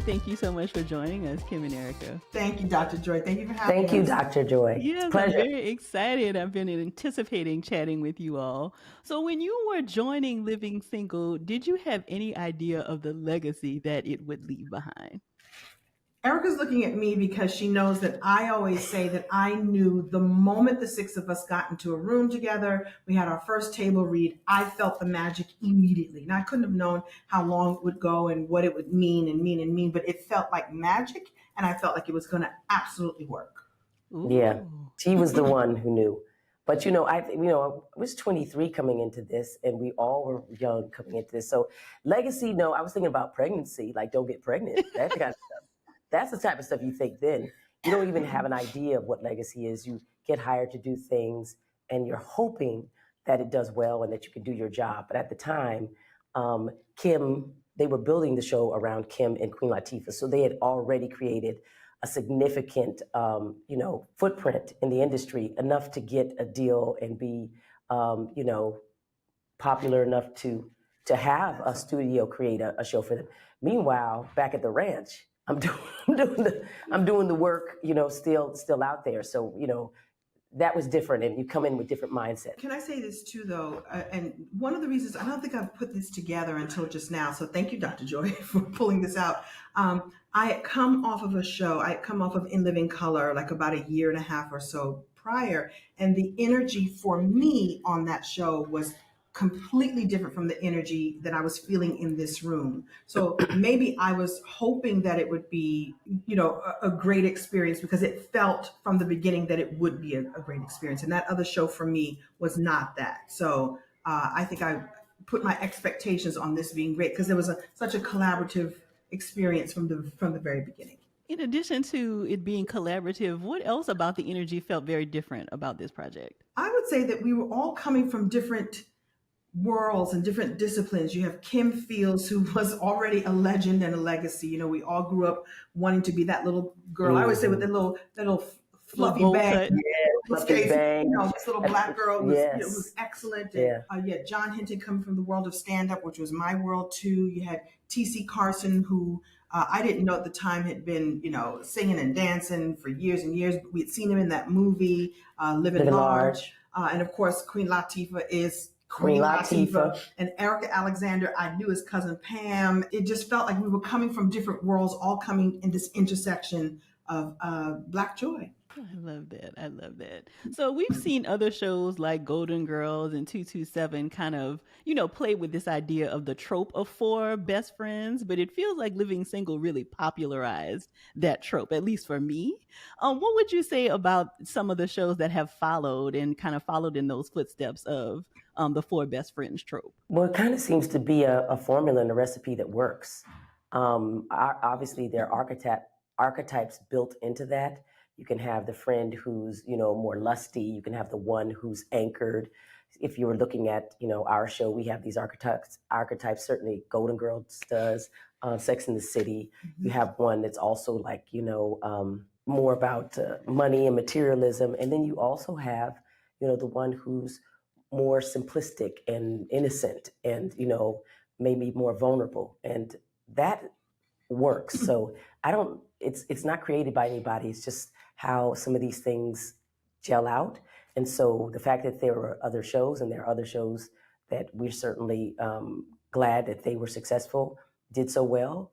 Thank you so much for joining us, Kim and Erica. Thank you, Dr. Joy. Thank you for having Thank you, us. Dr. Joy. It's a Yes, I'm pleasure. very excited. I've been anticipating chatting with you all. So, when you were joining Living Single, did you have any idea of the legacy that it would leave behind? Erica's looking at me because she knows that I always say that I knew the moment the six of us got into a room together, we had our first table read, I felt the magic immediately. Now, I couldn't have known how long it would go and what it would mean, but it felt like magic, and I felt like it was going to absolutely work. Yeah, Ooh. she was the one who knew. But I was 23 coming into this, and we all were young coming into this. So legacy, no, I was thinking about pregnancy, like don't get pregnant, that kind of stuff. That's the type of stuff you think then. You don't even have an idea of what legacy is. You get hired to do things, and you're hoping that it does well and that you can do your job. But at the time, Kim, they were building the show around Kim and Queen Latifah, so they had already created a significant, footprint in the industry, enough to get a deal and be, popular enough to have a studio create a show for them. Meanwhile, back at the ranch, I'm doing the work, still out there. So, that was different, and you come in with different mindset. Can I say this too, though? And one of the reasons I don't think I've put this together until just now. So thank you, Dr. Joy, for pulling this out. I had come off of a show. I had come off of In Living Color like about a year and a half or so prior, and the energy for me on that show was completely different from the energy that I was feeling in this room. So maybe I was hoping that it would be, a great experience because it felt from the beginning that it would be a great experience. And that other show for me was not that. So I think I put my expectations on this being great because there was such a collaborative experience from the very beginning. In addition to it being collaborative, what else about the energy felt very different about this project? I would say that we were all coming from different worlds and different disciplines. You have Kim Fields, who was already a legend and a legacy. We all grew up wanting to be that little girl. I always say with that little fluffy bowl bang. cut. Fluffy bang. This little black girl was, Yes. was excellent. Yeah. And, you had John Hinton coming from the world of stand-up, which was my world too. You had T.C. Carson, who I didn't know at the time had been, singing and dancing for years and years. We had seen him in that movie, Living Large. And of course, Queen Latifah is Queen Latifah. And Erika Alexander, I knew as cousin Pam. It just felt like we were coming from different worlds, all coming in this intersection of Black joy. I love that. I love that. So we've seen other shows like Golden Girls and 227 kind of, play with this idea of the trope of four best friends, but it feels like Living Single really popularized that trope, at least for me. What would you say about some of the shows that have followed and kind of followed in those footsteps of the four best friends trope? Well, it kind of seems to be a formula and a recipe that works. Obviously, there are archetypes built into that. You can have the friend who's, more lusty. You can have the one who's anchored. If you were looking at, our show, we have these archetypes. Certainly, Golden Girls does. Sex in the City. Mm-hmm. You have one that's also like, more about money and materialism. And then you also have, the one who's more simplistic and innocent and, maybe more vulnerable. And that works. So it's not created by anybody. It's just how some of these things gel out. And so the fact that there are other shows, and there are other shows that we're certainly glad that they were successful, did so well,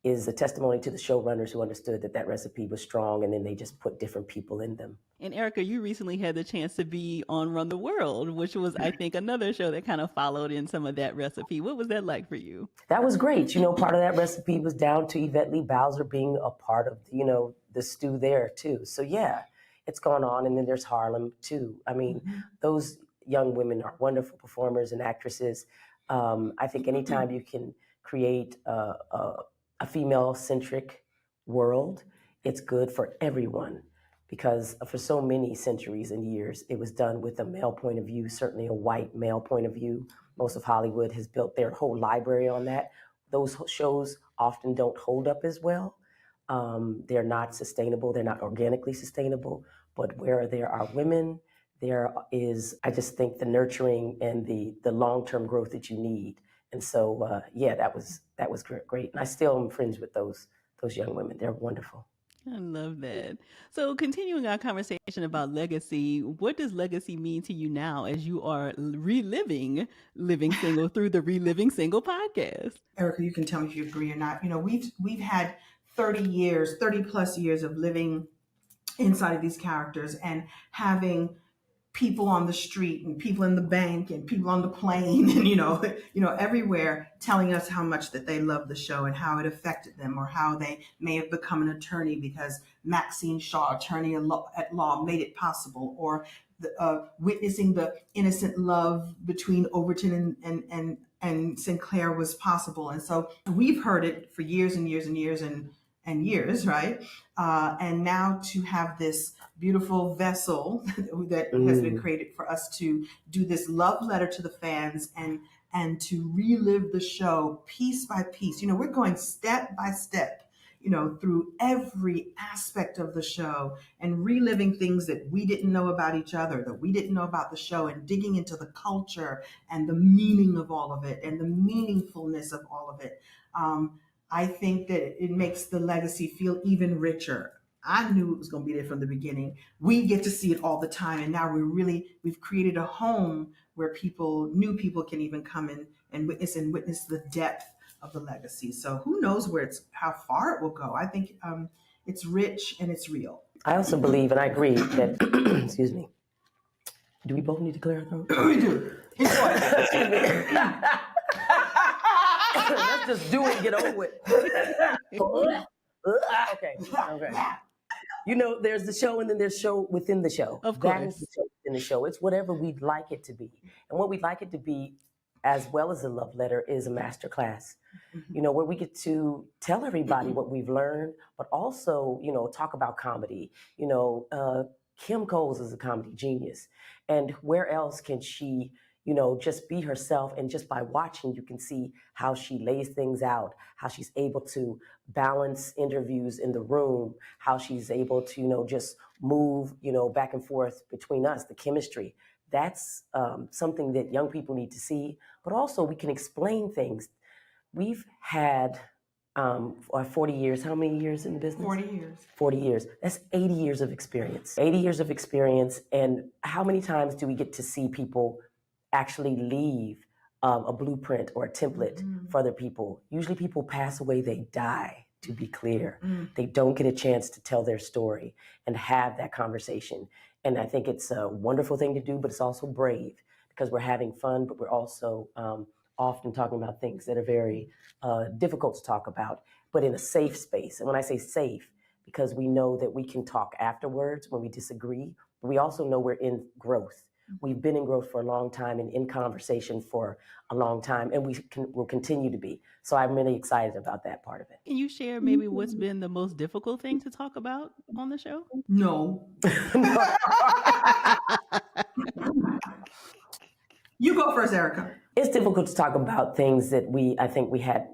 is a testimony to the showrunners who understood that recipe was strong, and then they just put different people in them. And Erica, you recently had the chance to be on Run the World, which was, I think, another show that kind of followed in some of that recipe. What was that like for you? That was great. Part of that recipe was down to Yvette Lee Bowser being a part of, the stew there too. So yeah, it's gone on. And then there's Harlem too. I mean, those young women are wonderful performers and actresses. I think anytime you can create a female-centric world, it's good for everyone, because for so many centuries and years, it was done with a male point of view, certainly a white male point of view. Most of Hollywood has built their whole library on that. Those shows often don't hold up as well. They're not sustainable. They're not organically sustainable. But where there are women, there is, I just think, the nurturing and the long-term growth that you need. And so, yeah, that was great. And I still am friends with those young women. They're wonderful. I love that. So, continuing our conversation about legacy, what does legacy mean to you now as you are reliving Living Single through the Reliving Single podcast? Erika, you can tell me if you agree or not. We've had 30 years, 30 plus years of living inside of these characters and having people on the street and people in the bank and people on the plane and everywhere telling us how much that they love the show and how it affected them, or how they may have become an attorney because Maxine Shaw, attorney at law, made it possible, or witnessing the innocent love between Overton and Sinclair was possible. And so we've heard it for years and years and years and years, right? And now to have this beautiful vessel that has been created for us to do this love letter to the fans and to relive the show piece by piece. We're going step by step, through every aspect of the show and reliving things that we didn't know about each other, that we didn't know about the show, and digging into the culture and the meaning of all of it and the meaningfulness of all of it. I think that it makes the legacy feel even richer. I knew it was going to be there from the beginning. We get to see it all the time. And now we've created a home where new people can even come in and witness the depth of the legacy. So who knows how far it will go. I think it's rich and it's real. I also believe, and I agree that, excuse me, do we both need to clear our throat? We do. Enjoy. Let's just do it and get over with. Okay. There's the show and then there's show within the show. Of course. That is the show within the show. It's whatever we'd like it to be. And what we'd like it to be, as well as a love letter, is a master class. Where we get to tell everybody what we've learned, but also, talk about comedy. Kim Coles is a comedy genius. And where else can she just be herself? And just by watching, you can see how she lays things out, how she's able to balance interviews in the room, how she's able to, just move, back and forth between us, the chemistry. That's something that young people need to see, but also we can explain things. We've had 40 years. How many years in the business? 40 years. 40 years. That's 80 years of experience. 80 years of experience. And how many times do we get to see people actually leave a blueprint or a template for other people? Usually people pass away, they die, to be clear. They don't get a chance to tell their story and have that conversation. And I think it's a wonderful thing to do, but it's also brave because we're having fun, but we're also often talking about things that are very difficult to talk about, but in a safe space. And when I say safe, because we know that we can talk afterwards when we disagree, but we also know we're in growth. We've been in growth for a long time and in conversation for a long time, and will continue to be. So I'm really excited about that part of it. Can you share maybe what's been the most difficult thing to talk about on the show? No. You go first, Erika. It's difficult to talk about things that I think we had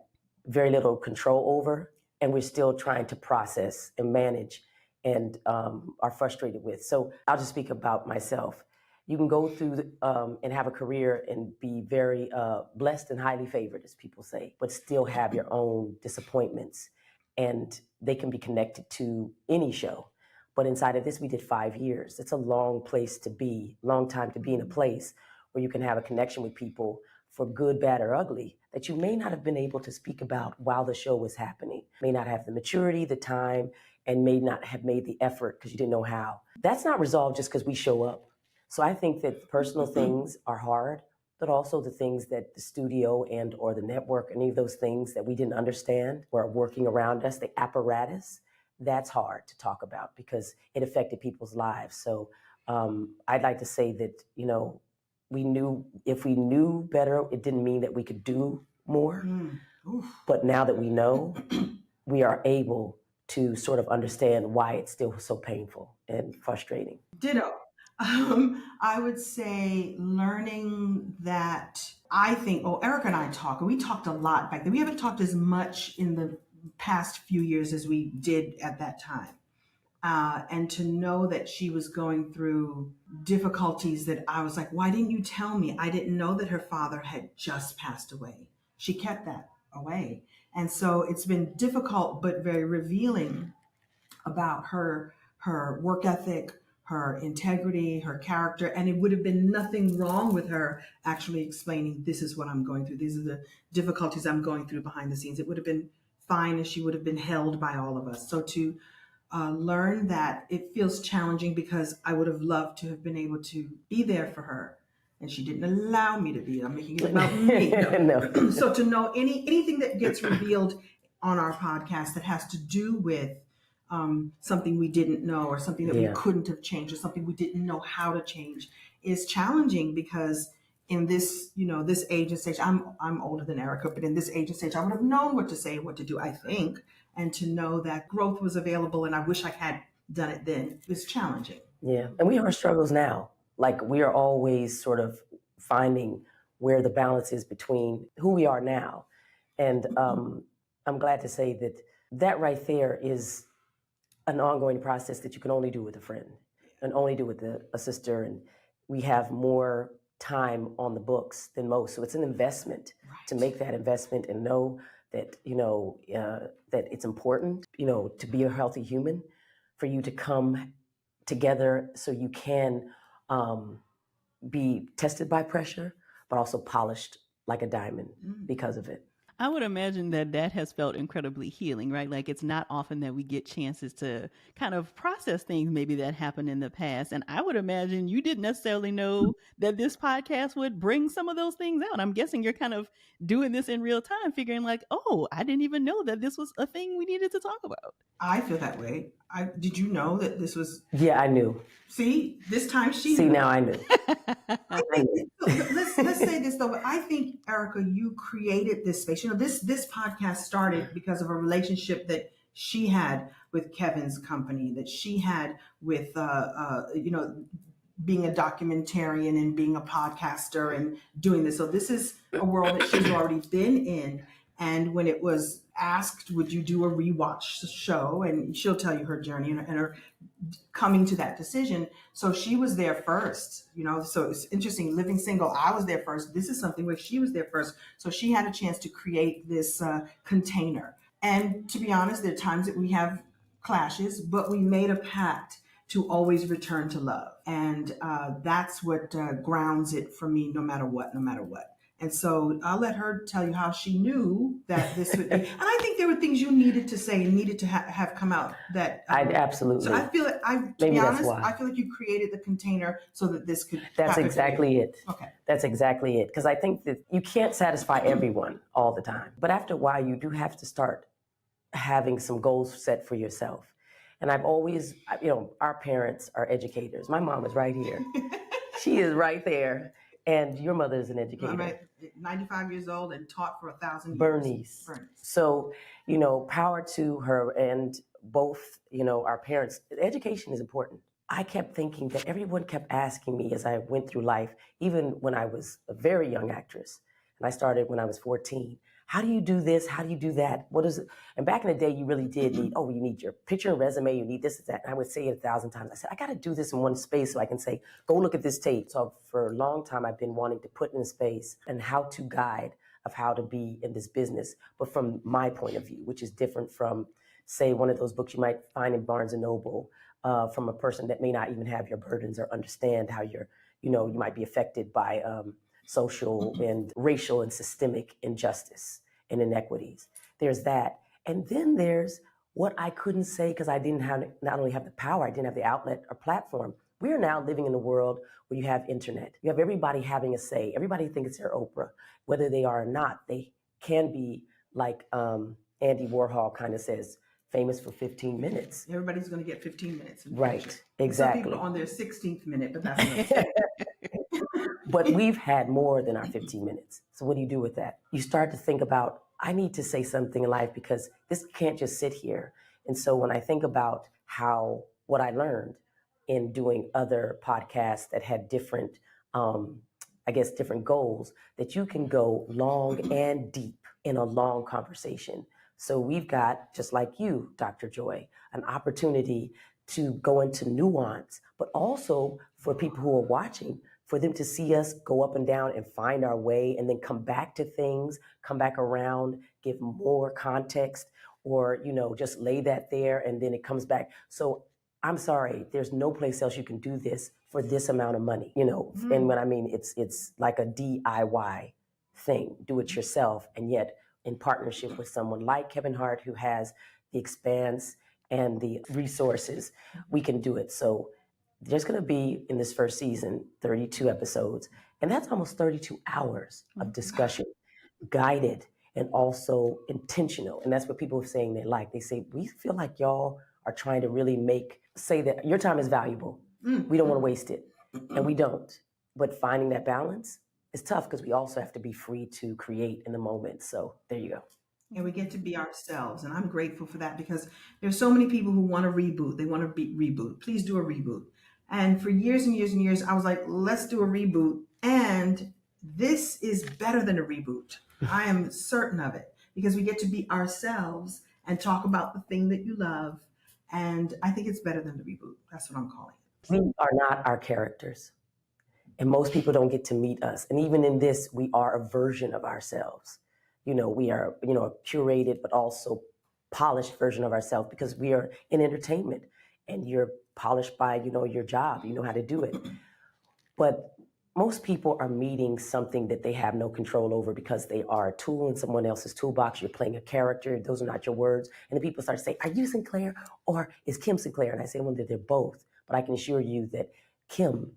very little control over, and we're still trying to process and manage and are frustrated with. So I'll just speak about myself. You can go through and have a career and be very blessed and highly favored, as people say, but still have your own disappointments, and they can be connected to any show. But inside of this, we did 5 years. It's a long time to be in a place where you can have a connection with people for good, bad, or ugly that you may not have been able to speak about while the show was happening. May not have the maturity, the time, and may not have made the effort because you didn't know how. That's not resolved just because we show up. So I think that personal things are hard, but also the things that the studio and or the network, any of those things that we didn't understand were working around us, the apparatus, that's hard to talk about because it affected people's lives. So I'd like to say that, if we knew better, it didn't mean that we could do more. But now that we know, we are able to sort of understand why it's still so painful and frustrating. Ditto. I would say learning that Erika and I we talked a lot back then. We haven't talked as much in the past few years as we did at that time. And to know that she was going through difficulties that I was like, why didn't you tell me? I didn't know that her father had just passed away. she kept that away. And so it's been difficult but very revealing about her work ethic, her integrity, her character, and it would have been nothing wrong with her actually explaining, this is what I'm going through, these are the difficulties I'm going through behind the scenes. It would have been fine, and she would have been held by all of us. So to learn that, it feels challenging because I would have loved to have been able to be there for her, and she didn't allow me to be. I'm making it about me. No. So to know anything that gets revealed on our podcast that has to do with something we didn't know, or something that we couldn't have changed, or something we didn't know how to change, is challenging, because in this, this age and stage, I'm older than Erika, but in this age and stage, I would have known what to say and what to do, I think. And to know that growth was available, and I wish I had done it then, is challenging. Yeah, and we have our struggles now. Like, we are always sort of finding where the balance is between who we are now. And I'm glad to say that right there is an ongoing process that you can only do with a friend, and only do with a sister. And we have more time on the books than most. So it's an investment to make that investment and know that, that it's important, to be a healthy human, for you to come together so you can be tested by pressure, but also polished like a diamond because of it. I would imagine that has felt incredibly healing, right? Like, it's not often that we get chances to kind of process things maybe that happened in the past. And I would imagine you didn't necessarily know that this podcast would bring some of those things out. I'm guessing you're kind of doing this in real time, figuring like, oh, I didn't even know that this was a thing we needed to talk about. I feel that way. Did you know that this was? Yeah, I knew. See, this time she knew. Now I knew. Let's say this though. I think, Erika, you created this space. This podcast started because of a relationship that she had with Kevin's company, that she had with being a documentarian and being a podcaster and doing this. So this is a world that she's already been in. And when it was asked, would you do a rewatch show? And she'll tell you her journey and her coming to that decision. So she was there first, so it's interesting. Living single, I was there first. This is something where she was there first. So she had a chance to create this container. And to be honest, there are times that we have clashes, but we made a pact to always return to love. And that's what grounds it for me, no matter what. And so I'll let her tell you how she knew that this would be. And I think there were things you needed to say and needed to have come out that. Absolutely. So I feel like, to be honest, I feel like you created the container so that this could That's exactly it. Okay. That's exactly it. Because I think that you can't satisfy everyone all the time. But after a while, you do have to start having some goals set for yourself. And I've always, our parents are educators. My mom is right here. She is right there. And your mother is an educator. I'm 95 years old and taught for 1,000 years. Bernice. So, power to her, and both, our parents. Education is important. I kept thinking that everyone kept asking me as I went through life, even when I was a very young actress, and I started when I was 14. How do you do this? How do you do that? What is it? And back in the day, you really did need, you need your picture and resume, you need this and that. And I would say it 1,000 times. I said, I got to do this in one space so I can say, go look at this tape. So for a long time, I've been wanting to put in a space and how to guide of how to be in this business, but from my point of view, which is different from, say, one of those books you might find in Barnes and Noble, from a person that may not even have your burdens or understand how you might be affected by social and racial and systemic injustice and inequities. There's that. And then there's what I couldn't say because I didn't not only have the power, I didn't have the outlet or platform. We are now living in a world where you have internet. You have everybody having a say. Everybody thinks it's their Oprah. Whether they are or not, they can be like Andy Warhol kind of says, famous for 15 minutes. Everybody's going to get 15 minutes. Right, exactly. Some people are on their 16th minute, but that's not But we've had more than our 15 minutes. So what do you do with that? You start to think about, I need to say something in life because this can't just sit here. And so when I think about what I learned in doing other podcasts that had different, different goals, that you can go long and deep in a long conversation. So we've got, just like you, Dr. Joy, an opportunity to go into nuance, but also for people who are watching for them to see us go up and down and find our way and then come back to things, come back around, give more context, or, just lay that there and then it comes back. So I'm sorry, there's no place else you can do this for this amount of money, And when I mean it's like a DIY thing, do it yourself, and yet in partnership with someone like Kevin Hart, who has the expanse and the resources, we can do it. So there's going to be, in this first season, 32 episodes, and that's almost 32 hours of discussion, guided and also intentional. And that's what people are saying they like. They say, we feel like y'all are trying to really say that your time is valuable. We don't want to waste it, and we don't. But finding that balance is tough because we also have to be free to create in the moment. So there you go. And we get to be ourselves. And I'm grateful for that because there's so many people who want to reboot. They want to reboot. Please do a reboot. And for years and years and years, I was like, let's do a reboot. And this is better than a reboot. I am certain of it because we get to be ourselves and talk about the thing that you love. And I think it's better than the reboot. That's what I'm calling it. We are not our characters. And most people don't get to meet us. And even in this, we are a version of ourselves. We are, a curated but also polished version of ourselves because we are in entertainment and you're polished by, your job, you know how to do it. But most people are meeting something that they have no control over because they are a tool in someone else's toolbox. You're playing a character. Those are not your words. And the people start to say, are you Sinclair or is Kim Sinclair? And I say, well, they're both. But I can assure you that Kim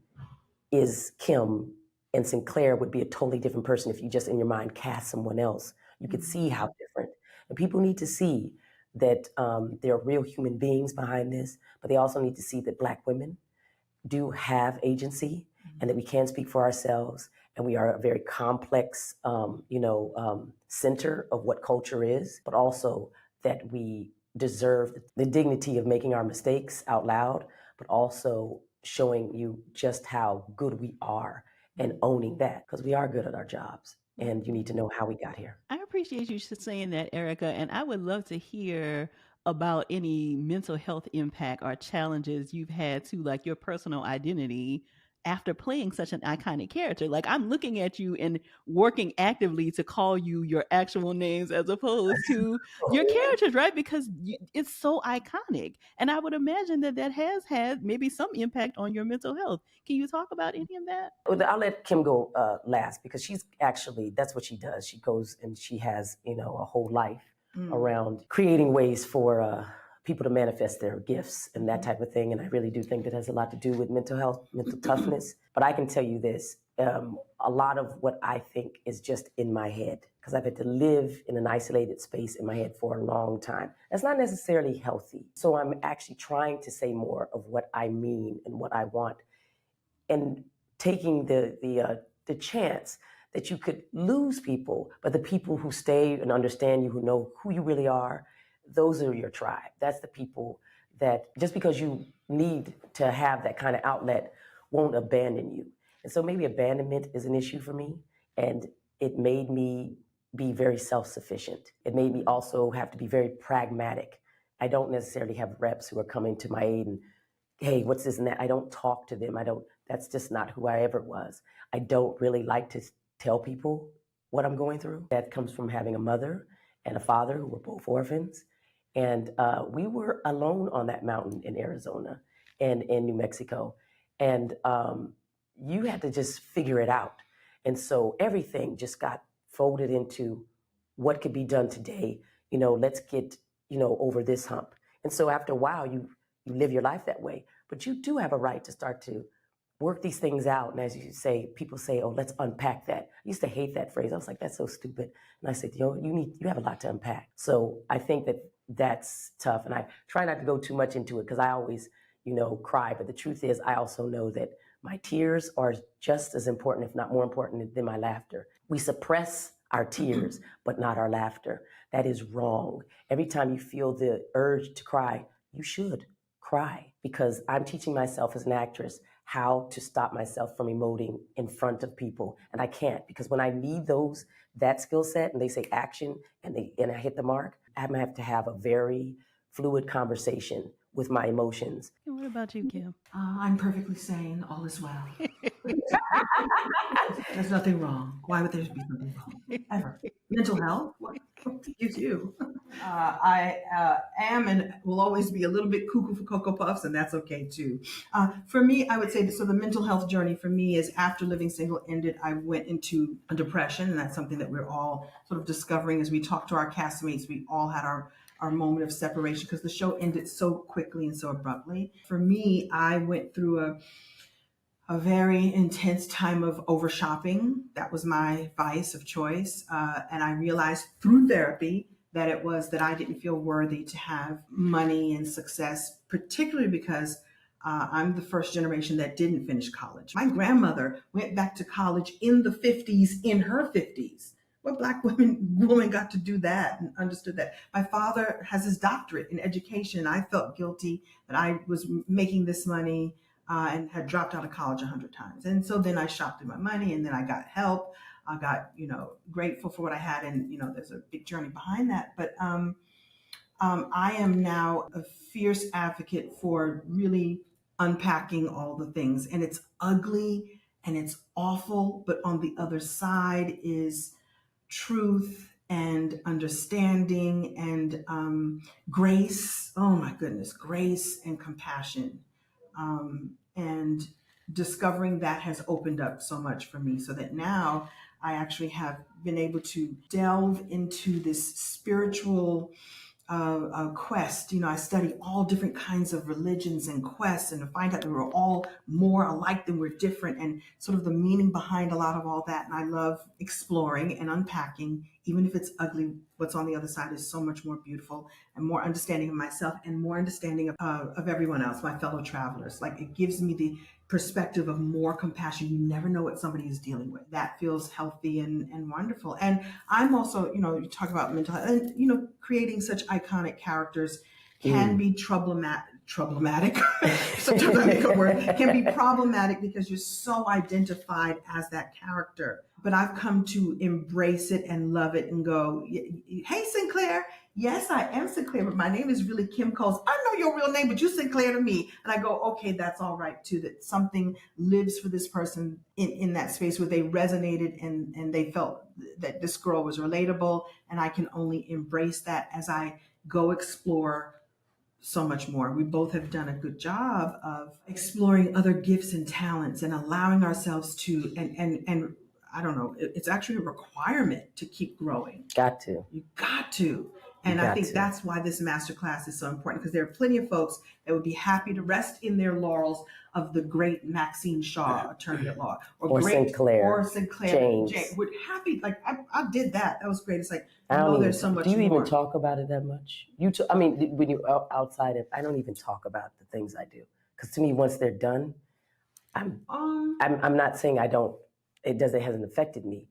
is Kim and Sinclair would be a totally different person if you just in your mind cast someone else. You could see how different. And people need to see that there are real human beings behind this, but they also need to see that Black women do have agency and that we can speak for ourselves. And we are a very complex, center of what culture is, but also that we deserve the dignity of making our mistakes out loud, but also showing you just how good we are and owning that because we are good at our jobs and you need to know how we got here. I appreciate you saying that, Erica, and I would love to hear about any mental health impact or challenges you've had to like your personal identity after playing such an iconic character. Like I'm looking at you and working actively to call you your actual names as opposed to your characters, right? Because it's so iconic. And I would imagine that has had maybe some impact on your mental health. Can you talk about any of that? Well, I'll let Kim go last because she's actually, that's what she does. She goes and she has, a whole life around creating ways for people to manifest their gifts and that type of thing. And I really do think that has a lot to do with mental health, mental toughness. But I can tell you this, a lot of what I think is just in my head, because I've had to live in an isolated space in my head for a long time. That's not necessarily healthy. So I'm actually trying to say more of what I mean and what I want, and taking the chance that you could lose people, but the people who stay and understand you, who know who you really are, those are your tribe. That's the people that just because you need to have that kind of outlet won't abandon you. And so maybe abandonment is an issue for me. And it made me be very self-sufficient. It made me also have to be very pragmatic. I don't necessarily have reps who are coming to my aid and, hey, what's this and that? I don't talk to them. That's just not who I ever was. I don't really like to tell people what I'm going through. That comes from having a mother and a father who were both orphans. And we were alone on that mountain in Arizona and in New Mexico. And you had to just figure it out. And so everything just got folded into what could be done today. Let's get, over this hump. And so after a while, you live your life that way. But you do have a right to start to work these things out. And as you say, people say, oh, let's unpack that. I used to hate that phrase. I was like, that's so stupid. And I said, you have a lot to unpack. So I think that's tough. And I try not to go too much into it because I always, cry. But the truth is, I also know that my tears are just as important, if not more important than my laughter. We suppress our tears, but not our laughter. That is wrong. Every time you feel the urge to cry, you should cry, because I'm teaching myself as an actress how to stop myself from emoting in front of people. And I can't, because when I need that skill set and they say action and I hit the mark, I'm gonna have to have a very fluid conversation with my emotions. And what about you, Kim? I'm perfectly sane. All is well. There's nothing wrong. Why would there be something wrong? Ever. Mental health? What? You too. I am and will always be a little bit cuckoo for Cocoa Puffs, and that's okay too. For me, I would say that, so the mental health journey for me is after Living Single ended, I went into a depression, and that's something that we're all sort of discovering as we talk to our castmates. We all had our moment of separation because the show ended so quickly and so abruptly. For me, I went through a very intense time of over shopping. That was my vice of choice. And I realized through therapy that it was that I didn't feel worthy to have money and success, particularly because I'm the first generation that didn't finish college. My grandmother went back to college in the 50s, in her 50s. What Black woman got to do that and understood that? My father has his doctorate in education. I felt guilty that I was making this money and had dropped out of college 100 times. And so then I shopped through my money, and then I got help. I got, grateful for what I had. And, there's a big journey behind that. But I am now a fierce advocate for really unpacking all the things. And it's ugly and it's awful. But on the other side is truth and understanding and grace. Oh my goodness, grace and compassion. And discovering that has opened up so much for me, so that now I actually have been able to delve into this spiritual quest. I study all different kinds of religions and quests, and to find out that we're all more alike than we're different, and sort of the meaning behind a lot of all that. And I love exploring and unpacking, even if it's ugly. What's on the other side is so much more beautiful and more understanding of myself and more understanding of everyone else, my fellow travelers. Like, it gives me the perspective of more compassion. You never know what somebody is dealing with. That feels healthy and wonderful. And I'm also, you talk about mental health, and, creating such iconic characters can be problematic. Sometimes I make a word. Can be problematic because you're so identified as that character. But I've come to embrace it and love it and go, hey, Sinclair. Yes, I am Sinclair, but my name is really Kim Coles. I know your real name, but you Sinclair to me. And I go, okay, that's all right too, that something lives for this person in that space where they resonated and they felt that this girl was relatable. And I can only embrace that as I go explore so much more. We both have done a good job of exploring other gifts and talents and allowing ourselves to, and I don't know, it's actually a requirement to keep growing. Got to. You got to. And I think that's why this masterclass is so important, because there are plenty of folks that would be happy to rest in their laurels of the great Maxine Shaw, attorney at law, or Sinclair James. Would happy, like, I did that. That was great. It's like, there's so much more. Do you even talk about it that much? I mean, when you're outside of, I don't even talk about the things I do, because to me, once they're done, I'm not saying I don't. It hasn't affected me,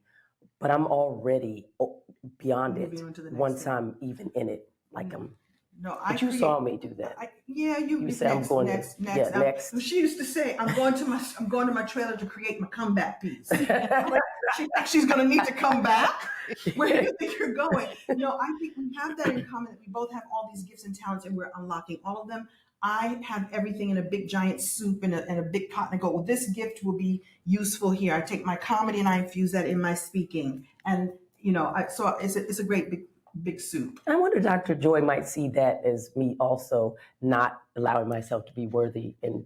but I'm already beyond it once I'm even in it. Like but you saw me do that. You say I'm going next. Next. She used to say, I'm going to my trailer to create my comeback piece. Like, she's going to need to come back. Where do you think you're going? I think we have that in common, that we both have all these gifts and talents, and we're unlocking all of them. I have everything in a big giant soup and a big pot, and I go, well, this gift will be useful here. I take my comedy and I infuse that in my speaking, and so it's a great big soup. I wonder, Dr. Joy might see that as me also not allowing myself to be worthy and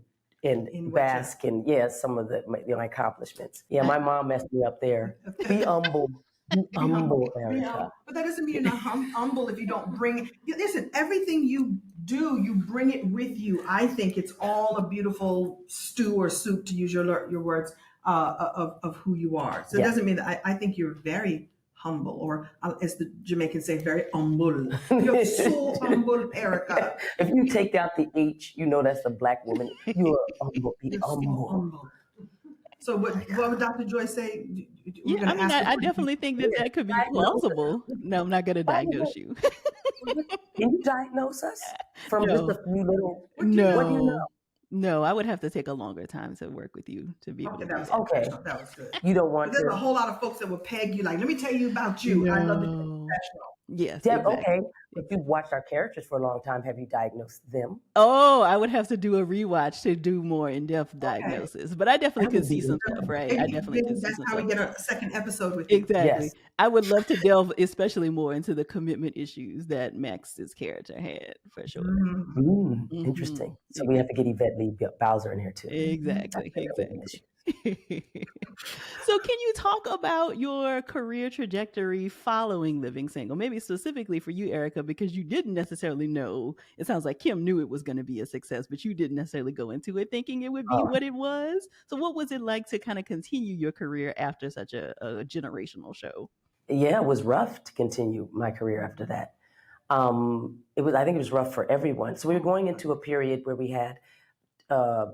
bask in some of my accomplishments. Yeah, my mom messed me up there. Be humble. Be humble, Erika. But that doesn't mean you're not humble if you don't bring it. Listen, everything you do, you bring it with you. I think it's all a beautiful stew or soup, to use your words, of who you are. So it doesn't mean that I think you're very humble, or as the Jamaicans say, very humble. You're so humble, Erika. If you take out the H, that's a Black woman. You're humble. Be humble. So humble. So what would Dr. Joy say? I definitely think that could be plausible. No, I'm not going to diagnose you. Can you diagnose us from just a few little? No. What do you know? No, I would have to take a longer time to work with you to be able to. That was good. You don't want There's a whole lot of folks that will peg you, like, let me tell you about you. No. I love it. professional. Yes, Deb, okay, exactly. but you've watched our characters for a long time. Have you diagnosed them? Oh, I would have to do a rewatch to do more in-depth Okay. diagnosis, but I definitely That could would see be some stuff, interesting. right? I Maybe, definitely maybe could see that's some how we stuff. get a second episode with you. Exactly. Yes. I would love to delve especially more into the commitment issues that Max's character had, for sure. Interesting. Mhm. So we have to get Yvette Lee Bowser in here too. Mhm. That's Exactly, commitment exactly. issue. So can you talk about your career trajectory following Living Single? Maybe specifically for you, Erica, because you didn't necessarily know. It sounds like Kim knew it was going to be a success, but you didn't necessarily go into it thinking it would be Uh, what it was. So what was it like to kind of continue your career after such a generational show? yeah, it was rough to continue my career after that. It was. I think it was rough for everyone. So we were going into a period where we had uh,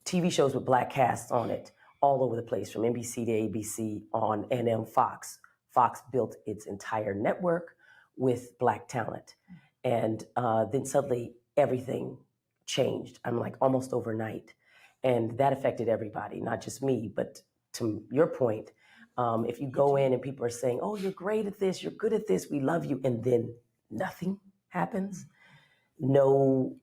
TV shows with black casts on it all over the place, from NBC to ABC on and then Fox. Fox built its entire network with black talent. And then suddenly everything changed. I'm like almost overnight. And that affected everybody, not just me, but to your point, if you go in and people are saying, oh, you're great at this, you're good at this, we love you, and then nothing happens, no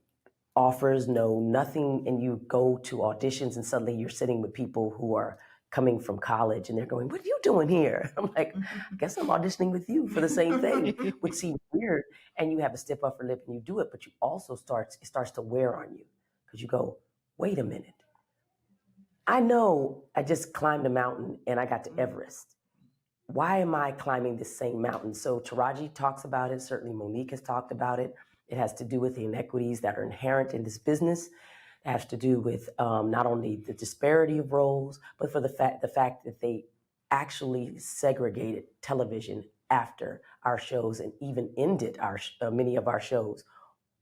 offers, no nothing, and you go to auditions and suddenly you're sitting with people who are coming from college and they're going, what are you doing here? I'm like, I guess I'm auditioning with you for the same thing, which seems weird. And you have a stiff upper lip and you do it, but you also it starts to wear on you because you go, wait a minute. I know I just climbed a mountain and I got to Everest. Why am I climbing this same mountain? So Taraji talks about it. Certainly Monique has talked about it. It has to do with the inequities that are inherent in this business. It has to do with not only the disparity of roles, but for the fact that they actually segregated television after our shows and even ended many of our shows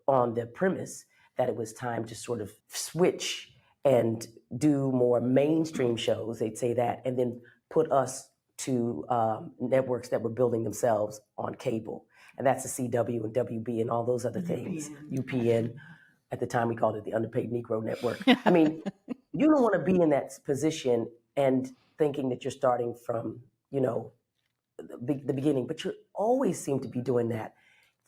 on the premise that it was time to sort of switch and do more mainstream shows. They'd say that, and then put us to networks that were building themselves on cable. And that's the CW and WB and all those other things, UPN. At the time, we called it the Underpaid Negro Network. I mean, you don't want to be in that position and thinking that you're starting from, the beginning, but you always seem to be doing that.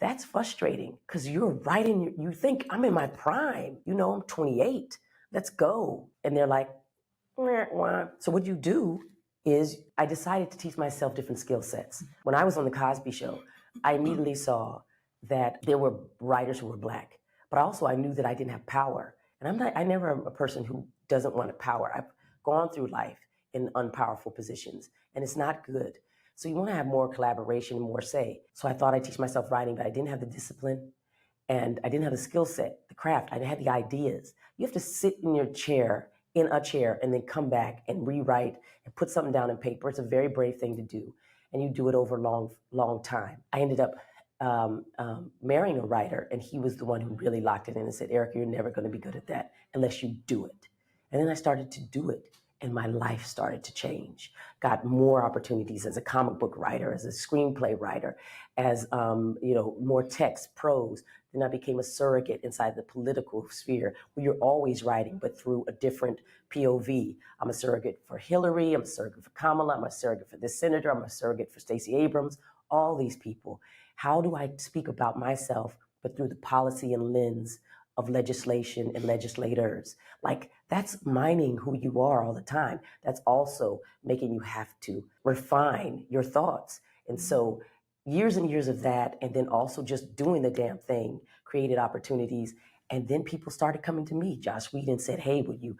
That's frustrating because you're right you think I'm in my prime, I'm 28, let's go. And they're like, wah, wah. So what you do is I decided to teach myself different skill sets. When I was on the Cosby Show, I immediately saw that there were writers who were black, but also I knew that I didn't have power. And I never am a person who doesn't want power. I've gone through life in unpowerful positions and it's not good. So you want to have more collaboration, more say. So I thought I'd teach myself writing, but I didn't have the discipline and I didn't have the skill set, the craft. I didn't have the ideas. You have to sit in a chair, and then come back and rewrite and put something down in paper. It's a very brave thing to do. And you do it over a long, long time. I ended up marrying a writer, and he was the one who really locked it in and said, Erica, you're never going to be good at that unless you do it. And then I started to do it. And my life started to change. Got more opportunities as a comic book writer, as a screenplay writer, as more text, prose. Then I became a surrogate inside the political sphere, where you're always writing, but through a different POV. I'm a surrogate for Hillary. I'm a surrogate for Kamala. I'm a surrogate for this senator. I'm a surrogate for Stacey Abrams. All these people. How do I speak about myself, but through the policy and lens of legislation and legislators? Like, that's mining who you are all the time. That's also making you have to refine your thoughts. And so years and years of that, and then also just doing the damn thing, created opportunities. And then people started coming to me. Josh Whedon said, hey, would you,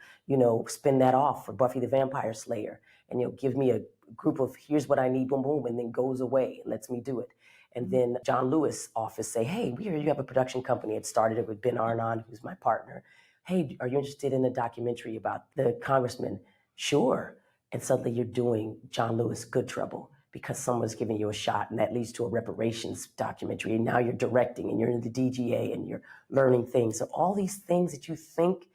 spin that off for Buffy the Vampire Slayer? And, give me a group of, here's what I need, boom, boom, and then goes away and lets me do it. And then John Lewis' office say, hey, we hear you have a production company. It started it with Ben Arnon, who's my partner. Hey, are you interested in a documentary about the congressman? Sure. And suddenly you're doing John Lewis Good Trouble because someone's giving you a shot, and that leads to a reparations documentary. And now you're directing and you're in the DGA and you're learning things. So all these things that you think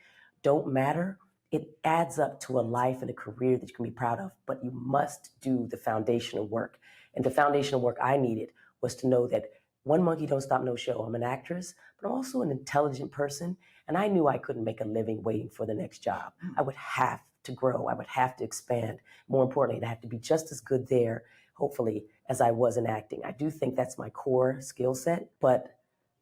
don't matter, it adds up to a life and a career that you can be proud of, but you must do the foundational work. And the foundational work I needed was to know that one monkey don't stop no show. I'm an actress, but I'm also an intelligent person. And I knew I couldn't make a living waiting for the next job. I would have to grow. I would have to expand. More importantly, I'd have to be just as good there hopefully, as I was in acting. I do think that's my core skill set, but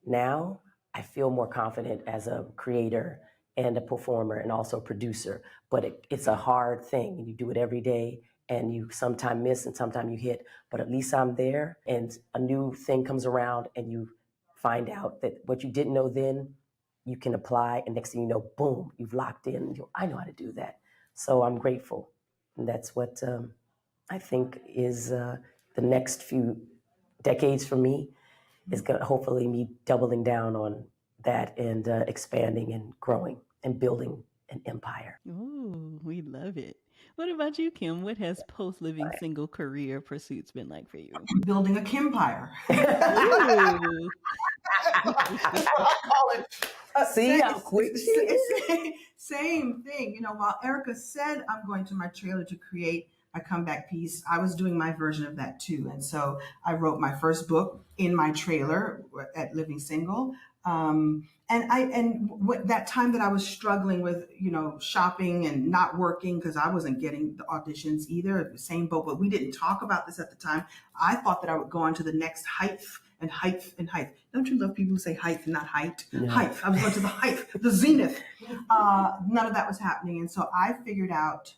now I feel more confident as a creator and a performer and also a producer. But it's a hard thing, and you do it every day, and you sometimes miss and sometimes you hit, but at least I'm there, and a new thing comes around and you find out that what you didn't know then, you can apply, and next thing you know, boom, you've locked in. I know how to do that. So I'm grateful. And that's what I think is the next few decades for me is going to hopefully me doubling down on that and expanding and growing and building an empire. Ooh, we love it. What about you, Kim? What has post living single career pursuits been like for you? Building a Kimpire. Ooh. That's what I call it. See how quick she is? Same thing. While Erika said, I'm going to my trailer to create a comeback piece, I was doing my version of that too. And so I wrote my first book in my trailer at Living Single. That time that I was struggling with, shopping and not working because I wasn't getting the auditions either, the same boat, but we didn't talk about this at the time. I thought that I would go on to the next height and height and height. Don't you love people who say height and not height? Yeah. Height. I was going to the height, the zenith. None of that was happening. And so I figured out,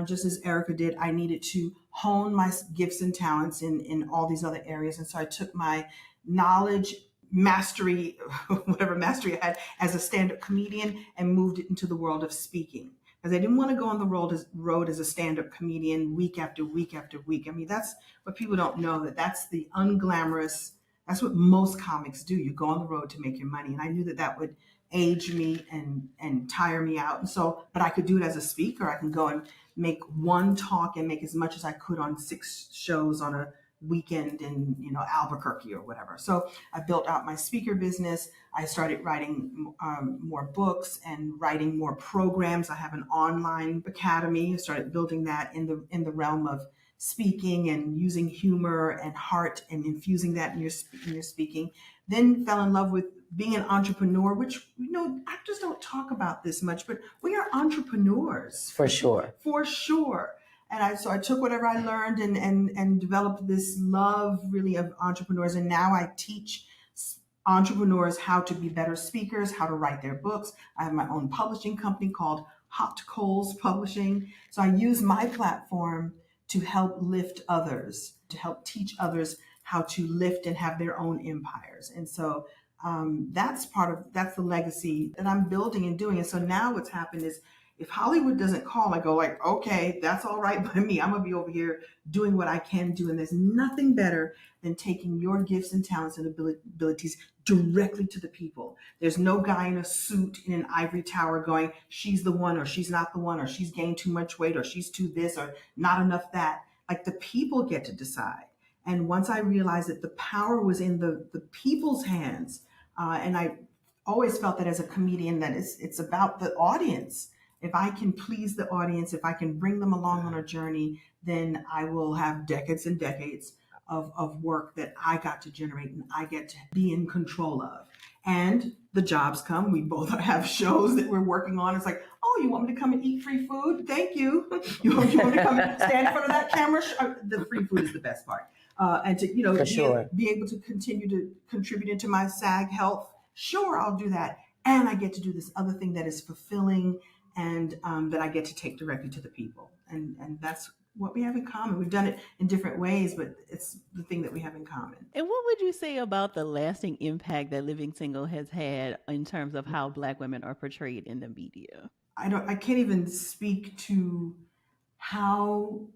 just as Erika did, I needed to hone my gifts and talents in all these other areas. And so I took my knowledge, mastery, whatever mastery I had as a stand-up comedian, and moved it into the world of speaking. Because I didn't want to go on the road as a stand-up comedian week after week after week. I mean, that's what people don't know, that's the unglamorous, that's what most comics do. You go on the road to make your money. And I knew that would age me and tire me out. And so, but I could do it as a speaker. I can go and make one talk and make as much as I could on 6 shows on a weekend in Albuquerque or whatever. So I built out my speaker business. I started writing more books and writing more programs. I have an online academy. I started building that in the realm of speaking and using humor and heart and infusing that in your speaking. Then fell in love with being an entrepreneur, which actors don't talk about this much, but we are entrepreneurs. For sure. For sure. And so I took whatever I learned and developed this love really of entrepreneurs. And now I teach entrepreneurs how to be better speakers, how to write their books. I have my own publishing company called Hot Coals Publishing. So I use my platform to help lift others, to help teach others how to lift and have their own empires. And so that's the legacy that I'm building and doing. And so now what's happened is, if Hollywood doesn't call, I go like, okay, that's all right by me. I'm gonna be over here doing what I can do. And there's nothing better than taking your gifts and talents and abilities directly to the people. There's no guy in a suit in an ivory tower going, she's the one, or she's not the one, or she's gained too much weight, or she's too this, or not enough that. Like, the people get to decide. And once I realized that the power was in the people's hands, and I always felt that as a comedian, that it's about the audience. If I can please the audience, if I can bring them along on a journey, then I will have decades and decades of work that I got to generate and I get to be in control of. And the jobs come. We both have shows that we're working on. It's like, oh, you want me to come and eat free food? Thank you. You want me to come and stand in front of that camera? The free food is the best part. And to be able to continue to contribute into my SAG health. Sure, I'll do that. And I get to do this other thing that is fulfilling and that I get to take directly to the people. And that's what we have in common. We've done it in different ways, but it's the thing that we have in common. And what would you say about the lasting impact that Living Single has had in terms of how Black women are portrayed in the media? I can't even speak to how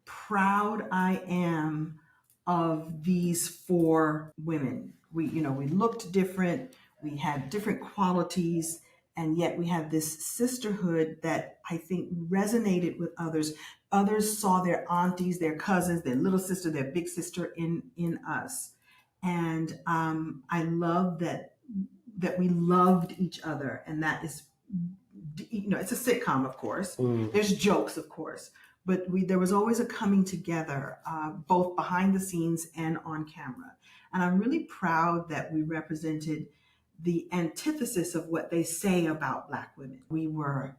proud I am of these 4 women. We looked different, we had different qualities, and yet we had this sisterhood that I think resonated with others. Others saw their aunties, their cousins, their little sister, their big sister in us. And I love that we loved each other. And that is, it's a sitcom, of course. There's jokes, of course. But there was always a coming together, both behind the scenes and on camera. And I'm really proud that we represented the antithesis of what they say about Black women. We were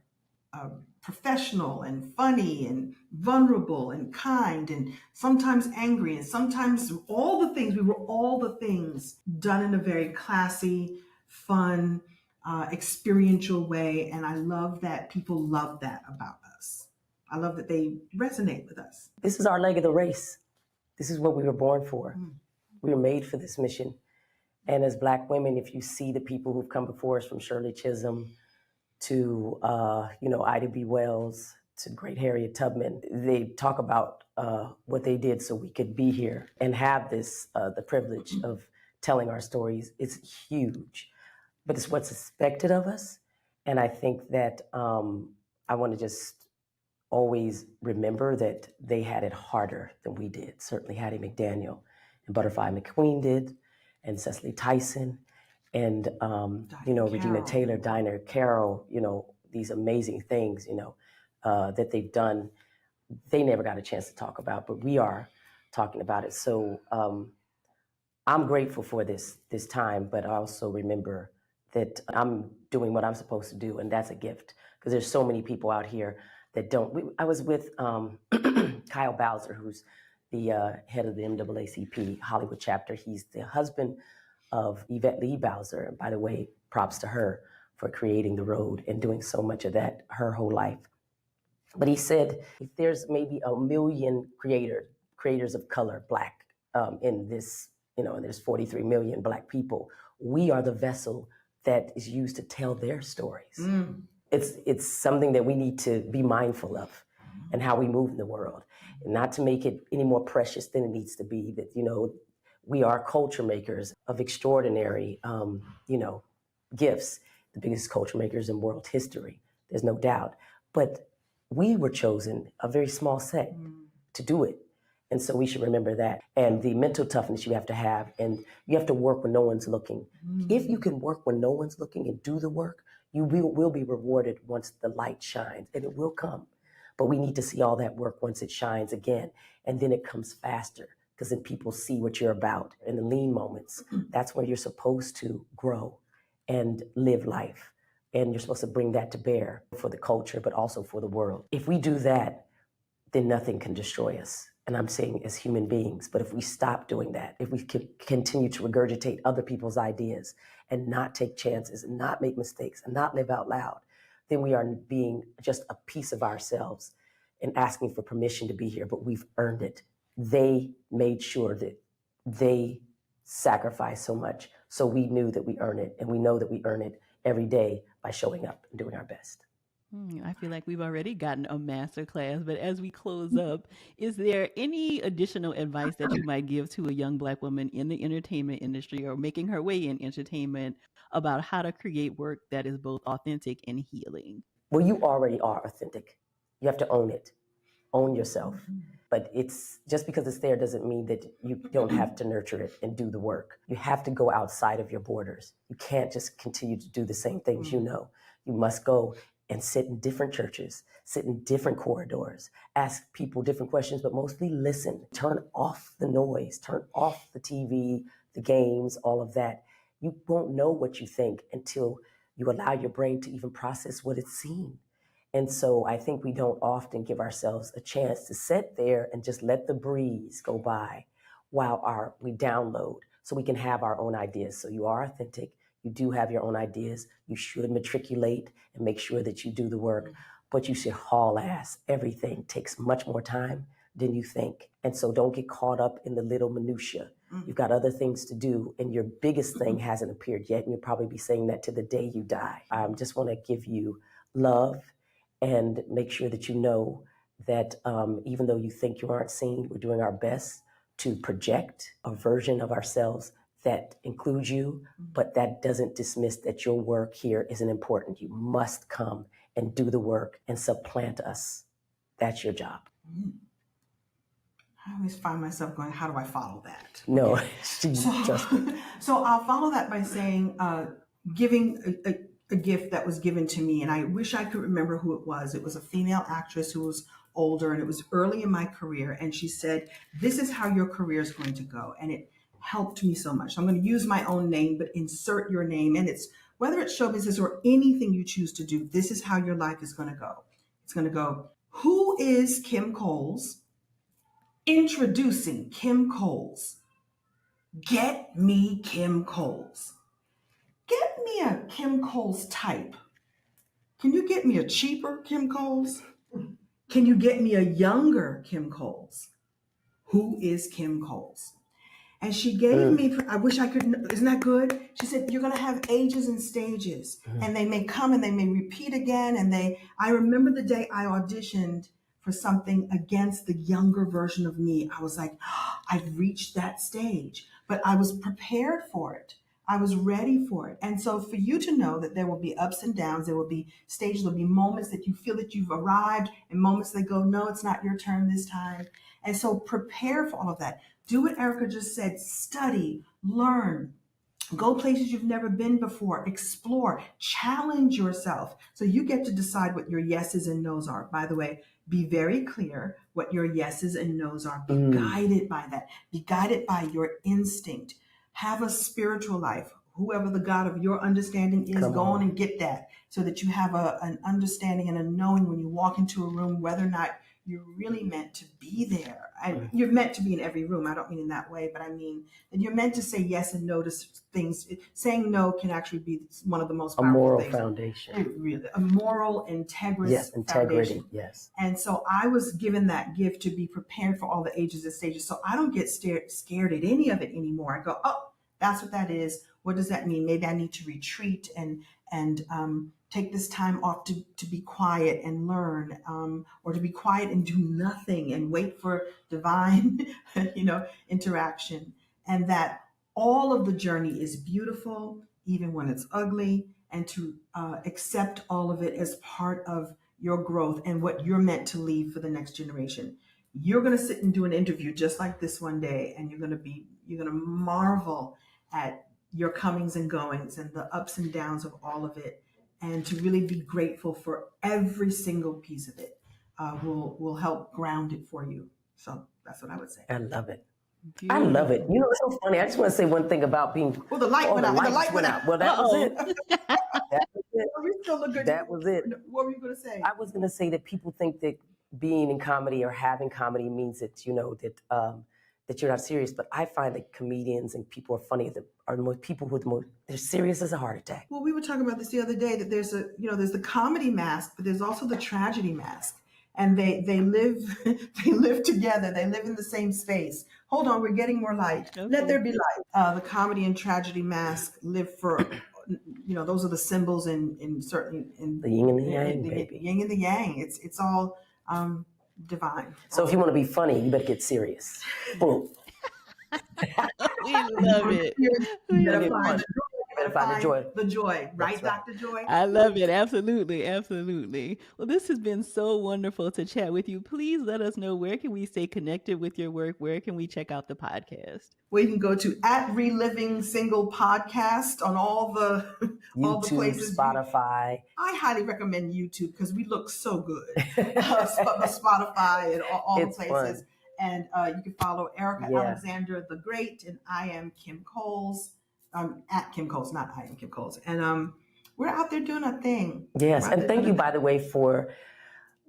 professional and funny and vulnerable and kind and sometimes angry and sometimes all the things. We were all the things done in a very classy, fun, experiential way. And I love that people love that about us. I love that they resonate with us. This is our leg of the race. This is what we were born for. Mm. We were made for this mission. And as Black women, if you see the people who've come before us, from Shirley Chisholm to Ida B. Wells to great Harriet Tubman, they talk about what they did so we could be here and have this the privilege of telling our stories. It's huge, but it's what's expected of us. And I think that I want to just always remember that they had it harder than we did. Certainly Hattie McDaniel and Butterfly McQueen did, and Cecily Tyson, and Regina Taylor, Dinah Carroll, these amazing things, that they've done. They never got a chance to talk about, but we are talking about it. So I'm grateful for this time, but I also remember that I'm doing what I'm supposed to do, and that's a gift, because there's so many people out here that don't. I was with Kyle Bowser, who's the head of the NAACP Hollywood chapter. He's the husband of Yvette Lee Bowser. And by the way, props to her for creating The Road and doing so much of that her whole life. But he said, if there's maybe 1 million creators of color, Black, in this, and there's 43 million Black people, we are the vessel that is used to tell their stories. Mm. It's something that we need to be mindful of, and how we move in the world, and not to make it any more precious than it needs to be. That we are culture makers of extraordinary, gifts, the biggest culture makers in world history. There's no doubt, but we were chosen, a very small set, to do it. And so we should remember that. And the mental toughness you have to have, and you have to work when no one's looking. If you can work when no one's looking and do the work, you will be rewarded once the light shines, and it will come. But we need to see all that work once it shines again, and then it comes faster, because then people see what you're about. In the lean moments, that's where you're supposed to grow and live life. And you're supposed to bring that to bear for the culture, but also for the world. If we do that, then nothing can destroy us. And I'm saying as human beings, but if we stop doing that, if we continue to regurgitate other people's ideas and not take chances and not make mistakes and not live out loud, then we are being just a piece of ourselves and asking for permission to be here, but we've earned it. They made sure that they sacrificed so much, so we knew that we earn it, and we know that we earn it every day by showing up and doing our best. I feel like we've already gotten a master class, but as we close up, is there any additional advice that you might give to a young Black woman in the entertainment industry or making her way in entertainment about how to create work that is both authentic and healing? Well, you already are authentic. You have to own it. Own yourself. But it's just because it's there doesn't mean that you don't have to nurture it and do the work. You have to go outside of your borders. You can't just continue to do the same things you know. You must go and sit in different churches, sit in different corridors, ask people different questions, but mostly listen. Turn off the noise, turn off the TV, the games, all of that. You won't know what you think until you allow your brain to even process what it's seen. And so I think we don't often give ourselves a chance to sit there and just let the breeze go by while we download, so we can have our own ideas. So you are authentic. You do have your own ideas. You should matriculate and make sure that you do the work, but you should haul ass. Everything takes much more time than you think. And so don't get caught up in the little minutia. You've got other things to do, and your biggest thing hasn't appeared yet, and you'll probably be saying that to the day you die. I just want to give you love and make sure that you know that even though you think you aren't seen, we're doing our best to project a version of ourselves that includes you, but that doesn't dismiss that your work here isn't important. You must come and do the work and supplant us. That's your job. I always find myself going, how do I follow that? No, trust me. So I'll follow that by saying, giving a gift that was given to me, and I wish I could remember who it was. It was a female actress who was older, and it was early in my career, and she said, this is how your career is going to go, and it helped me so much. I'm going to use my own name, but insert your name, and it's whether it's show business or anything you choose to do, this is how your life is going to go. It's going to go, who is Kim Coles? Introducing Kim Coles. Get me Kim Coles. Get me a Kim Coles type. Can you get me a cheaper Kim Coles? Can you get me a younger Kim Coles? Who is Kim Coles? And she gave me, I wish I could, isn't that good? She said, you're going to have ages and stages, and they may come and they may repeat again. And I remember the day I auditioned for something against the younger version of me. I was like, oh, I've reached that stage, but I was prepared for it. I was ready for it. And so for you to know that there will be ups and downs, there will be stages, there'll be moments that you feel that you've arrived, and moments that go, no, it's not your turn this time. And so prepare for all of that. Do what Erika just said, study, learn, go places you've never been before, explore, challenge yourself. So you get to decide what your yeses and nos are. By the way, be very clear what your yeses and nos are. Be guided by that. Be guided by your instinct. Have a spiritual life. Whoever the God of your understanding is, go on and get that, so that you have an understanding and a knowing when you walk into a room whether or not you're really meant to be there. And you're meant to be in every room. I don't mean in that way, but I mean that you're meant to say yes and no to things. Saying no can actually be one of the most powerful moral things. Foundation. Really, a moral, integrity foundation. Yes. And so I was given that gift to be prepared for all the ages and stages. So I don't get scared at any of it anymore. I go, oh, that's what that is. What does that mean? Maybe I need to retreat and take this time off to be quiet and learn, or to be quiet and do nothing and wait for divine, interaction. And that all of the journey is beautiful, even when it's ugly, and to accept all of it as part of your growth and what you're meant to leave for the next generation. You're going to sit and do an interview just like this one day, and you're going to marvel at your comings and goings and the ups and downs of all of it, and to really be grateful for every single piece of it will help ground it for you. So that's what I would say. I love it. Beautiful. I love it. You know, it's so funny. I just want to say one thing about being. Well, the light went out. The light went out. Well, that was it. That was it. We still look good. That was it. What were you going to say? I was going to say that people think that being in comedy or having comedy means that that you're not serious. But I find that comedians and people are funny that are the most people who are the most, they're serious as a heart attack. Well, we were talking about this the other day, that there's the comedy mask, but there's also the tragedy mask. And they live together. They live in the same space. Hold on, we're getting more light. Okay. Let there be light. The comedy and tragedy mask live for, those are the symbols in certainly in the yin and the yang, baby. Yin and the yang. It's all divine. So if you want to be funny, you better get serious. Boom. We love it. You better find the joy, right, Dr. Joy? I love it. Absolutely. Absolutely. Well, this has been so wonderful to chat with you. Please let us know, where can we stay connected with your work? Where can we check out the podcast? Well, you can go to @Reliving Single Podcast on all the YouTube, all the places. Spotify. I highly recommend YouTube because we look so good. Spotify and all the places. Fun. And you can follow Erika Alexander the Great, and I am Kim Coles. At Kim Coles, not I am Kim Coles. And we're out there doing our thing. Yes, and thank you, by the way, for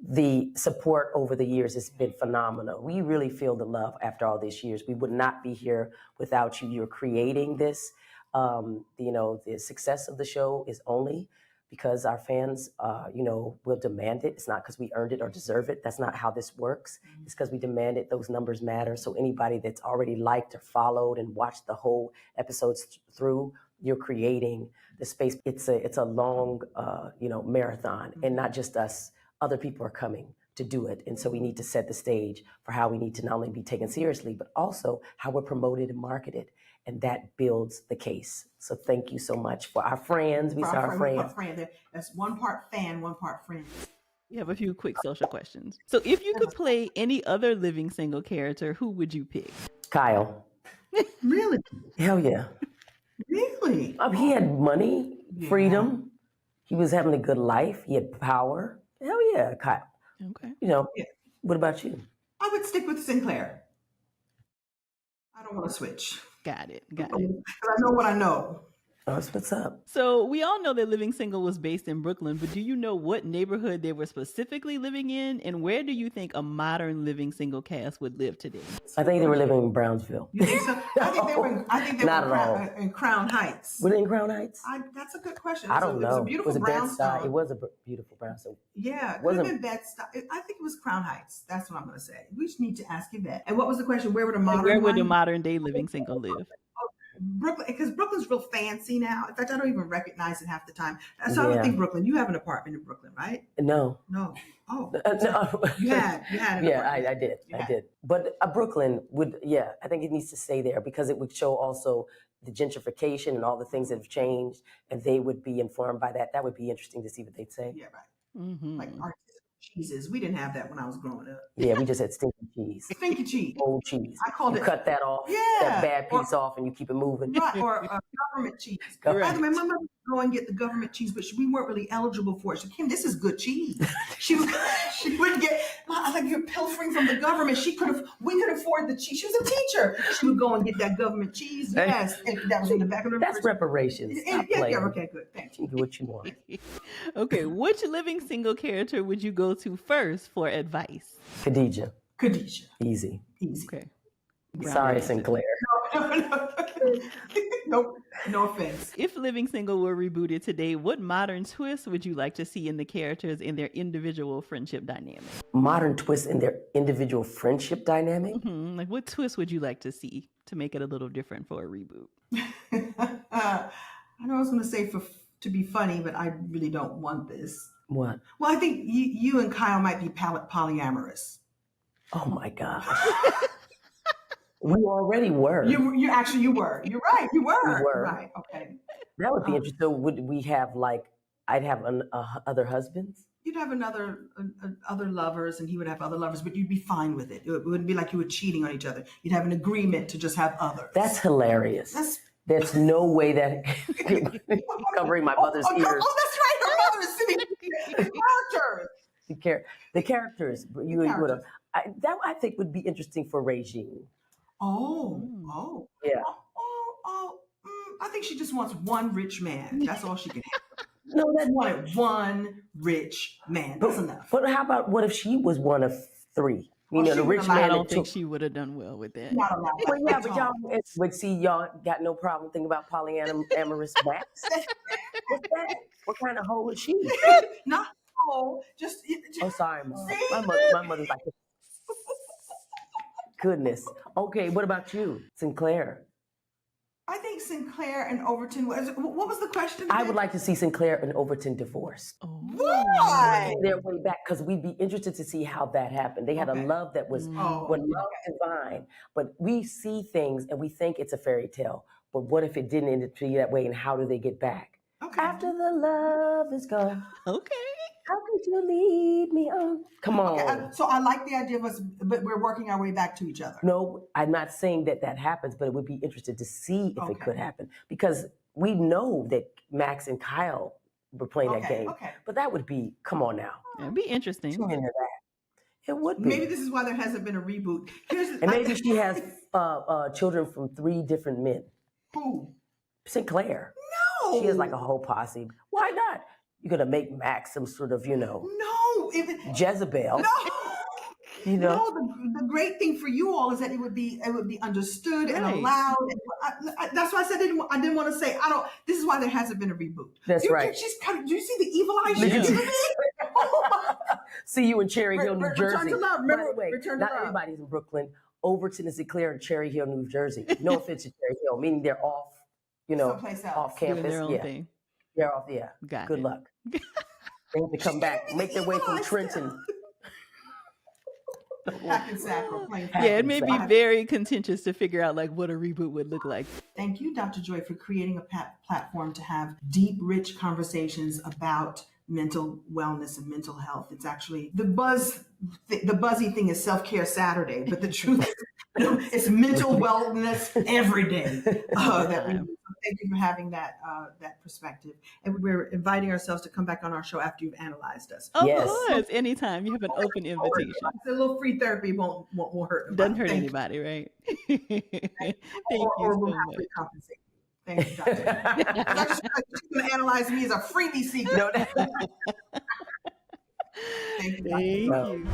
the support over the years. It's been phenomenal. We really feel the love after all these years. We would not be here without you. You're creating this. The success of the show is only because our fans, will demand it. It's not because we earned it or deserve it. That's not how this works. It's because we demand it. Those numbers matter. So anybody that's already liked or followed and watched the whole episodes through, you're creating the space. It's a long, marathon, and not just us. Other people are coming to do it. And so we need to set the stage for how we need to not only be taken seriously, but also how we're promoted and marketed. And that builds the case. So thank you so much for our friends. We saw our friends. That's one part fan, one part friend. We have a few quick social questions. So if you could play any other living single character, who would you pick? Kyle. Really? Hell yeah. Really? He had money, freedom. He was having a good life. He had power. Hell yeah, Kyle. Okay. What about you? I would stick with Sinclair. I don't want to switch. Got it. I know what I know. That's what's up. So we all know that Living Single was based in Brooklyn, but do you know what neighborhood they were specifically living in, and where do you think a modern Living Single cast would live today? I think they were living in Brownsville. You think so? I think they were in Crown Heights. Were they in Crown Heights? That's a good question. I don't know. It was a beautiful brownstone. It was a beautiful brownstone. Yeah, it could have been Bed-Stuy. I think it was Crown Heights. That's what I'm going to say. We just need to ask you that. And what was the question? Where would the modern day Living Single live? Brooklyn, because Brooklyn's real fancy now. In fact, I don't even recognize it half the time. So I would think Brooklyn. You have an apartment in Brooklyn, right? No. Oh, no. You had an I did. But Brooklyn would, I think it needs to stay there because it would show also the gentrification and all the things that have changed, and they would be informed by that. That would be interesting to see what they'd say. Yeah, right. Mm-hmm. Like artisanal cheeses. We didn't have that when I was growing up. Yeah, we just had stinky cheese. Stinky cheese. Old cheese. I called you cut that off, that bad piece off, and you keep it moving. Right, or government cheese. Right. My mother would go and get the government cheese, but we weren't really eligible for it. So, Kim, this is good cheese. She wouldn't get, I think you're pilfering from the government. We could afford the cheese. She was a teacher. She would go and get that government cheese. Yes, and that was in the back of the That's reparations. Okay, good. Thank you. You do what you want. Okay, which Living Single character would you go to first for advice? Khadijah. Easy. Okay. Sorry, Sinclair. No offense. If Living Single were rebooted today, what modern twist would you like to see in the characters in their individual friendship dynamic? Modern twist in their individual friendship dynamic? Mm-hmm. Like, what twist would you like to see to make it a little different for a reboot? I know I was going to say to be funny, but I really don't want this. What? Well, I think you and Kyle might be polyamorous. Oh my gosh. We already were. You were. You're right. You were. We were. Right. Okay. That would be interesting. So would we have I'd have other husbands? You'd have other lovers, and he would have other lovers, but you'd be fine with it. It wouldn't be like you were cheating on each other. You'd have an agreement to just have others. That's hilarious. There's no way that covering my mother's ears. Oh, that's right. Her mother is sitting. The characters. You would have. That I think would be interesting for Regine. Oh. Yeah. I think she just wants one rich man. That's all she can have. No, that's wanted one rich man. That's enough. But how about what if she was one of three? The rich man. I don't think she would have done well with that. Not allowed. Well, yeah, but y'all would see y'all got no problem thinking about polyamorous Max. What's that? What kind of hoe is she? Not hoe. Just. Oh, sorry, Mom. My mother's like. Goodness. Okay, what about you, Sinclair? I think Sinclair and Overton. What was the question again? I would like to see Sinclair and Overton divorced. Why? Their way back, because we'd be interested to see how that happened. They had a love that was love divine, but we see things and we think it's a fairy tale. But what if it didn't end up to be that way? And how do they get back? Okay. After the love is gone. Okay. How could you lead me on? Come on. Okay, so I like the idea of us, but we're working our way back to each other. No, I'm not saying that happens, but it would be interesting to see if it could happen. Because we know that Max and Kyle were playing that game. Okay. But that would be, come on now. It'd be interesting. Tune into that. It would be. Maybe this is why there hasn't been a reboot. Maybe she has children from 3 different men. Who? Sinclair. No. She has like a whole posse. Why not? You're going to make Max some sort of, No. Jezebel. No. No, the great thing for you all is that it would be understood and allowed. That's why I said I didn't want to say, this is why there hasn't been a reboot. That's right. Do you see the evil eye she's giving me? See you in Cherry Hill, New Jersey. Return to love. Remember, not everybody's in Brooklyn. Overton and Sinclair in Cherry Hill, New Jersey. No offense to Cherry Hill, meaning they're off, someplace else. off campus. Doing their own thing. They're off, Good luck. They have to come back, make their way from Trenton. It may be very contentious to figure out what a reboot would look like. Thank you, Dr. Joy, for creating a platform to have deep, rich conversations about mental wellness and mental health. It's actually the buzzy thing is Self-Care Saturday, but the truth is it's mental wellness every day. Thank you for having that perspective. And we're inviting ourselves to come back on our show after you've analyzed us. Of course, anytime. You have an open invitation. It's a little free therapy won't hurt. Doesn't hurt anybody, right? Thank you so much. Thank you, Doctor. I just feel like she's going to analyze me as a freebie seeker. No, Thank you, Doctor. Thank no. you.